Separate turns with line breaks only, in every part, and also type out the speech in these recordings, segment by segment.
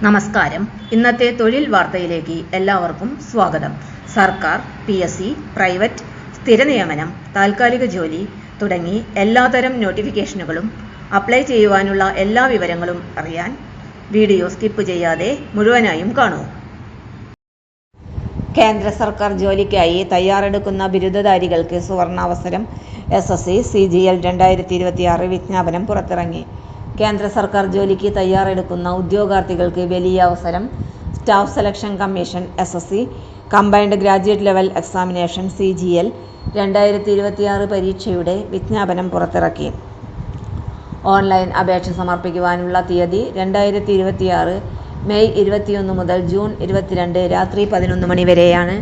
നമസ്കാരം. ഇന്നത്തെ തൊഴിൽ വാർത്തയിലേക്ക് എല്ലാവർക്കും സ്വാഗതം. സർക്കാർ, PSC, പ്രൈവറ്റ്, സ്ഥിര നിയമനം, താൽക്കാലിക ജോലി തുടങ്ങി എല്ലാതരം നോട്ടിഫിക്കേഷനുകളും അപ്ലൈ ചെയ്യുവാനുള്ള എല്ലാ വിവരങ്ങളും അറിയാൻ വീഡിയോ സ്കിപ്പ് ചെയ്യാതെ മുഴുവനായും കാണൂ. കേന്ദ്ര സർക്കാർ ജോലിക്കായി തയ്യാറെടുക്കുന്ന ബിരുദധാരികൾക്ക് സുവർണാവസരം. SSC CGL 2026 വിജ്ഞാപനം പുറത്തിറങ്ങി. കേന്ദ്ര സർക്കാർ ജോലിക്ക് തയ്യാറെടുക്കുന്ന ഉദ്യോഗാർത്ഥികൾക്ക് വലിയ അവസരം. Staff selection commission SSC combined graduate level examination CGL 2026 പരീക്ഷയുടെ വിജ്ഞാപനം പുറത്തിറക്കി. ഓൺലൈൻ അപേക്ഷ സമർപ്പിക്കുവാനുള്ള തീയതി 2026 മെയ് 21 മുതൽ ജൂൺ 22 രാത്രി 11 മണി വരെയാണ്.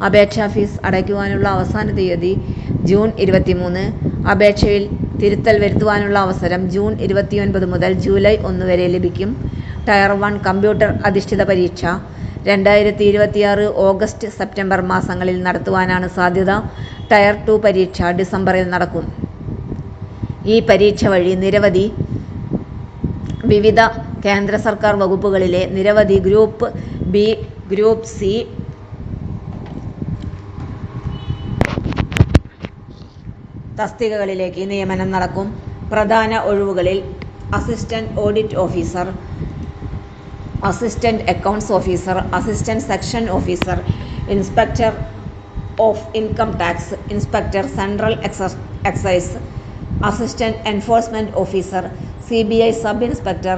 അപേക്ഷാ ഫീസ് അടയ്ക്കുവാനുള്ള അവസാന തീയതി ജൂൺ 23. അപേക്ഷയിൽ തിരുത്തൽ വരുത്തുവാനുള്ള അവസരം ജൂൺ 29 മുതൽ ജൂലൈ 1 വരെ ലഭിക്കും. ടയർ 1 കമ്പ്യൂട്ടർ അധിഷ്ഠിത പരീക്ഷ 2026 ഓഗസ്റ്റ് സെപ്റ്റംബർ മാസങ്ങളിൽ നടത്തുവാനാണ് സാധ്യത. ടയർ 2 പരീക്ഷ ഡിസംബറിൽ നടക്കും. ഈ പരീക്ഷ വഴി വിവിധ കേന്ദ്ര സർക്കാർ വകുപ്പുകളിലെ നിരവധി ഗ്രൂപ്പ് B, ഗ്രൂപ്പ് C, തസ്തികകളിലേക്ക് നിയമനം നടക്കും. പ്രധാന ഒഴിവുകളിൽ assistant audit officer, assistant accounts officer, assistant section officer, inspector of income tax, inspector central excise, assistant enforcement officer, CBI sub inspector,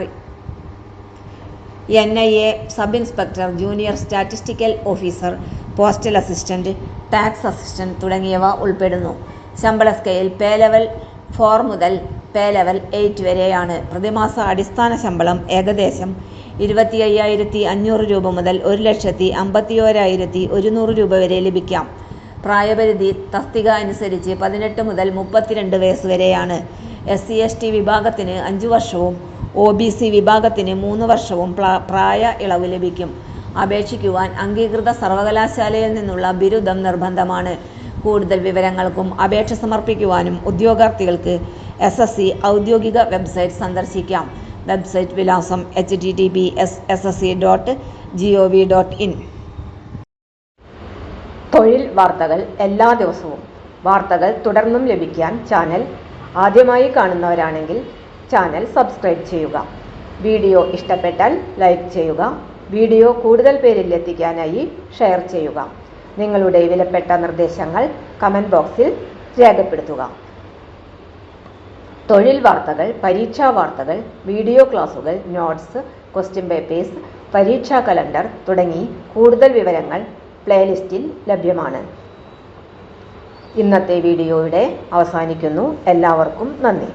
NIA sub inspector, junior statistical officer, postal assistant, tax assistant തുടങ്ങിയവ ഉൾപ്പെടുന്നു. ശമ്പള scale പേ level 4 മുതൽ പേ level 8 വരെയാണ്. പ്രതിമാസ അടിസ്ഥാന ശമ്പളം ഏകദേശം 25,500 രൂപ മുതൽ 1,51,100 രൂപ വരെ ലഭിക്കാം. പ്രായപരിധി തസ്തിക അനുസരിച്ച് 18 മുതൽ 32 വയസ്സ് വരെയാണ്. SC/ST വിഭാഗത്തിന് 5 വർഷവും OBC വിഭാഗത്തിന് 3 വർഷവും പ്രായ ഇളവ് ലഭിക്കും. അപേക്ഷിക്കുവാൻ അംഗീകൃത സർവകലാശാലയിൽ നിന്നുള്ള ബിരുദം നിർബന്ധമാണ്. കൂടുതൽ വിവരങ്ങൾക്കും അപേക്ഷ സമർപ്പിക്കുവാനും ഉദ്യോഗാർത്ഥികൾക്ക് SSC ഔദ്യോഗിക വെബ്സൈറ്റ് സന്ദർശിക്കാം. വെബ്സൈറ്റ് വിലാസം https://ssc.gov.in. തൊഴിൽ വാർത്തകൾ എല്ലാ ദിവസവും. വാർത്തകൾ തുടർന്നും ലഭിക്കാൻ ചാനൽ ആദ്യമായി കാണുന്നവരാണെങ്കിൽ ചാനൽ സബ്സ്ക്രൈബ് ചെയ്യുക. വീഡിയോ ഇഷ്ടപ്പെട്ടാൽ ലൈക്ക് ചെയ്യുക. വീഡിയോ കൂടുതൽ പേരിൽ എത്തിക്കാനായി ഷെയർ ചെയ്യുക. നിങ്ങളുടെ വിലപ്പെട്ട നിർദ്ദേശങ്ങൾ കമൻറ്റ് ബോക്സിൽ രേഖപ്പെടുത്തുക. തൊഴിൽ വാർത്തകൾ, പരീക്ഷാ വാർത്തകൾ, വീഡിയോ ക്ലാസുകൾ, നോട്ട്സ്, ക്വസ്റ്റ്യൻ പേപ്പേഴ്സ്, പരീക്ഷാ കലണ്ടർ തുടങ്ങി കൂടുതൽ വിവരങ്ങൾ പ്ലേലിസ്റ്റിൽ ലഭ്യമാണ്. ഇന്നത്തെ വീഡിയോയുടെ അവസാനിക്കുന്നു. എല്ലാവർക്കും നന്ദി.